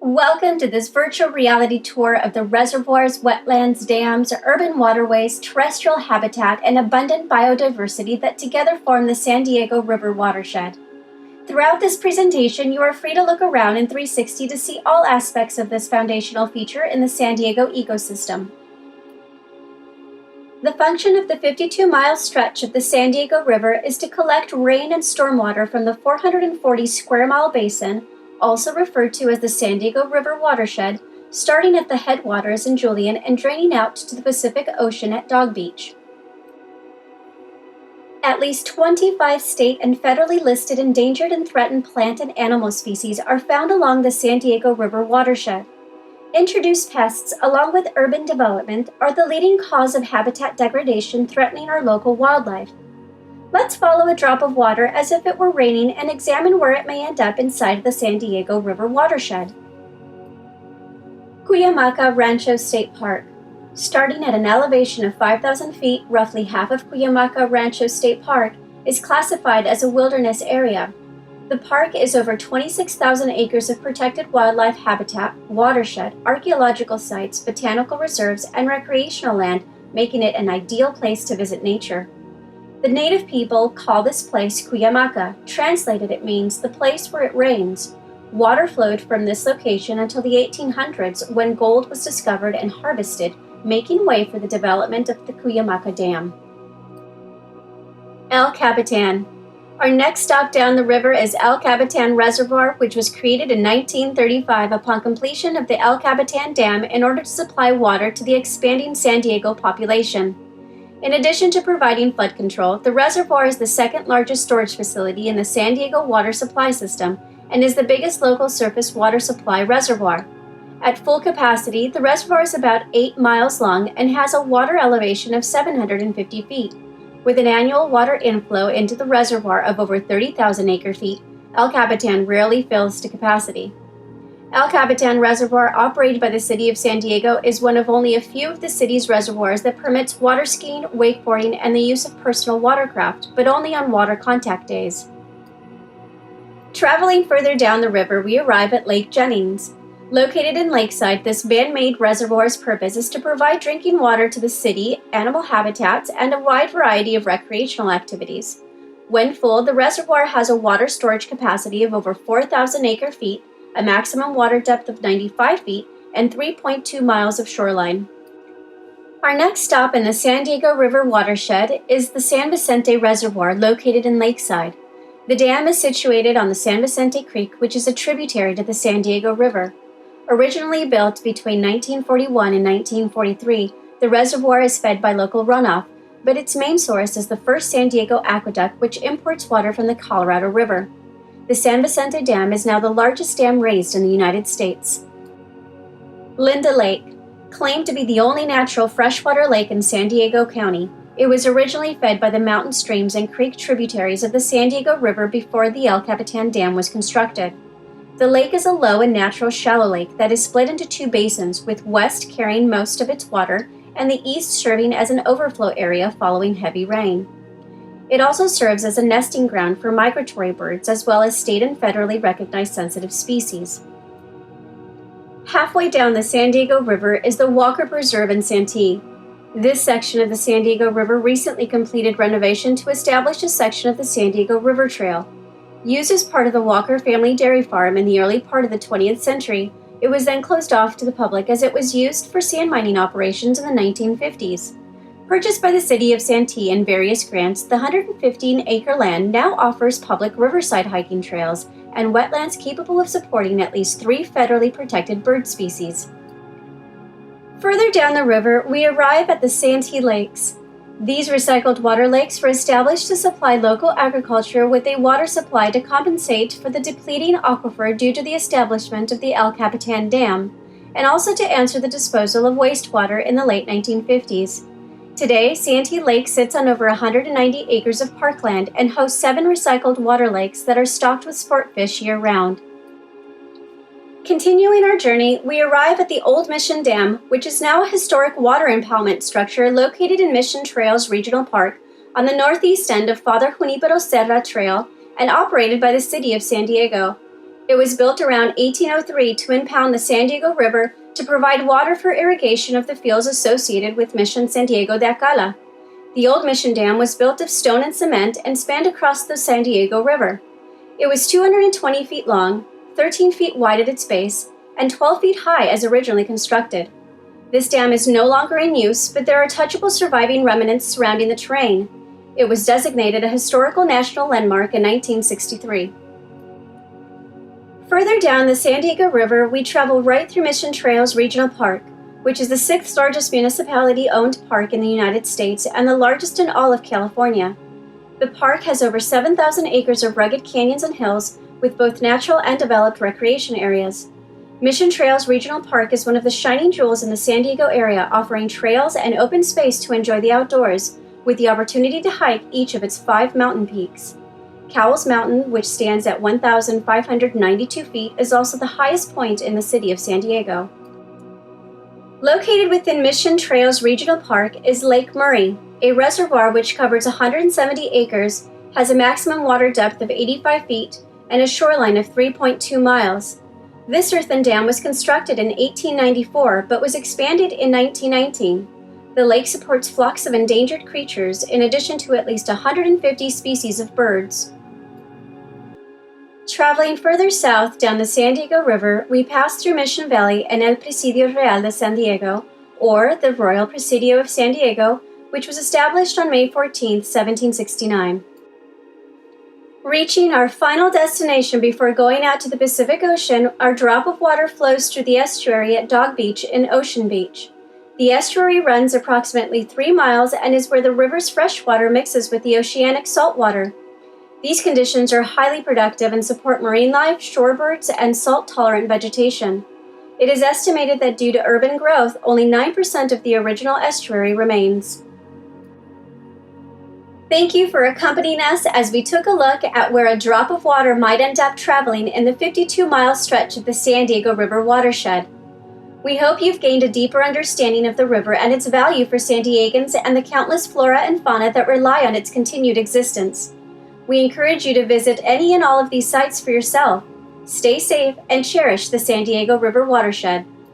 Welcome to this virtual reality tour of the reservoirs, wetlands, dams, urban waterways, terrestrial habitat, and abundant biodiversity that together form the San Diego River watershed. Throughout this presentation, you are free to look around in 360 to see all aspects of this foundational feature in the San Diego ecosystem. The function of the 52-mile stretch of the San Diego River is to collect rain and stormwater from the 440 square mile basin, also referred to as the San Diego River watershed, starting at the headwaters in Julian and draining out to the Pacific Ocean at Dog Beach. At least 25 state and federally listed endangered and threatened plant and animal species are found along the San Diego River watershed. Introduced pests, along with urban development, are the leading cause of habitat degradation threatening our local wildlife. Let's follow a drop of water as if it were raining and examine where it may end up inside the San Diego River watershed. Cuyamaca Rancho State Park. Starting at an elevation of 5,000 feet, roughly half of Cuyamaca Rancho State Park is classified as a wilderness area. The park is over 26,000 acres of protected wildlife habitat, watershed, archaeological sites, botanical reserves, and recreational land, making it an ideal place to visit nature. The native people call this place Cuyamaca. Translated, it means the place where it rains. Water flowed from this location until the 1800s when gold was discovered and harvested, making way for the development of the Cuyamaca Dam. El Capitan. Our next stop down the river is El Capitan Reservoir, which was created in 1935 upon completion of the El Capitan Dam in order to supply water to the expanding San Diego population. In addition to providing flood control, the reservoir is the second largest storage facility in the San Diego water supply system and is the biggest local surface water supply reservoir. At full capacity, the reservoir is about 8 miles long and has a water elevation of 750 feet. With an annual water inflow into the reservoir of over 30,000 acre-feet, El Capitan rarely fills to capacity. El Capitan Reservoir, operated by the City of San Diego, is one of only a few of the city's reservoirs that permits water skiing, wakeboarding, and the use of personal watercraft, but only on water contact days. Traveling further down the river, we arrive at Lake Jennings. Located in Lakeside, this man-made reservoir's purpose is to provide drinking water to the city, animal habitats, and a wide variety of recreational activities. When full, the reservoir has a water storage capacity of over 4,000 acre-feet, a maximum water depth of 95 feet, and 3.2 miles of shoreline. Our next stop in the San Diego River watershed is the San Vicente Reservoir, located in Lakeside. The dam is situated on the San Vicente Creek, which is a tributary to the San Diego River. Originally built between 1941 and 1943, the reservoir is fed by local runoff, but its main source is the first San Diego aqueduct, which imports water from the Colorado River. The San Vicente Dam is now the largest dam raised in the United States. Linda Lake. Claimed to be the only natural freshwater lake in San Diego County, it was originally fed by the mountain streams and creek tributaries of the San Diego River before the El Capitan Dam was constructed. The lake is a low and natural shallow lake that is split into two basins, with west carrying most of its water and the east serving as an overflow area following heavy rain. It also serves as a nesting ground for migratory birds as well as state and federally recognized sensitive species. Halfway down the San Diego River is the Walker Preserve in Santee. This section of the San Diego River recently completed renovation to establish a section of the San Diego River Trail. Used as part of the Walker family dairy farm in the early part of the 20th century, it was then closed off to the public as it was used for sand mining operations in the 1950s. Purchased by the City of Santee and various grants, the 115-acre land now offers public riverside hiking trails and wetlands capable of supporting at least 3 federally protected bird species. Further down the river, we arrive at the Santee Lakes. These recycled water lakes were established to supply local agriculture with a water supply to compensate for the depleting aquifer due to the establishment of the El Capitan Dam, and also to answer the disposal of wastewater in the late 1950s. Today, Santee Lake sits on over 190 acres of parkland and hosts 7 recycled water lakes that are stocked with sport fish year-round. Continuing our journey, we arrive at the Old Mission Dam, which is now a historic water impoundment structure located in Mission Trails Regional Park on the northeast end of Father Junipero Serra Trail and operated by the City of San Diego. It was built around 1803 to impound the San Diego River to provide water for irrigation of the fields associated with Mission San Diego de Acala. The old Mission Dam was built of stone and cement and spanned across the San Diego River. It was 220 feet long, 13 feet wide at its base, and 12 feet high as originally constructed. This dam is no longer in use, but there are touchable surviving remnants surrounding the terrain. It was designated a Historical National Landmark in 1963. Further down the San Diego River, we travel right through Mission Trails Regional Park, which is the 6th largest municipality-owned park in the United States and the largest in all of California. The park has over 7,000 acres of rugged canyons and hills with both natural and developed recreation areas. Mission Trails Regional Park is one of the shining jewels in the San Diego area, offering trails and open space to enjoy the outdoors, with the opportunity to hike each of its 5 mountain peaks. Cowles Mountain, which stands at 1,592 feet, is also the highest point in the city of San Diego. Located within Mission Trails Regional Park is Lake Murray, a reservoir which covers 170 acres, has a maximum water depth of 85 feet, and a shoreline of 3.2 miles. This earthen dam was constructed in 1894 but was expanded in 1919. The lake supports flocks of endangered creatures in addition to at least 150 species of birds. Traveling further south down the San Diego River, we pass through Mission Valley and El Presidio Real de San Diego, or the Royal Presidio of San Diego, which was established on May 14, 1769. Reaching our final destination before going out to the Pacific Ocean, our drop of water flows through the estuary at Dog Beach in Ocean Beach. The estuary runs approximately 3 miles and is where the river's fresh water mixes with the oceanic salt water. These conditions are highly productive and support marine life, shorebirds, and salt-tolerant vegetation. It is estimated that due to urban growth, only 9% of the original estuary remains. Thank you for accompanying us as we took a look at where a drop of water might end up traveling in the 52-mile stretch of the San Diego River watershed. We hope you've gained a deeper understanding of the river and its value for San Diegans and the countless flora and fauna that rely on its continued existence. We encourage you to visit any and all of these sites for yourself. Stay safe and cherish the San Diego River watershed.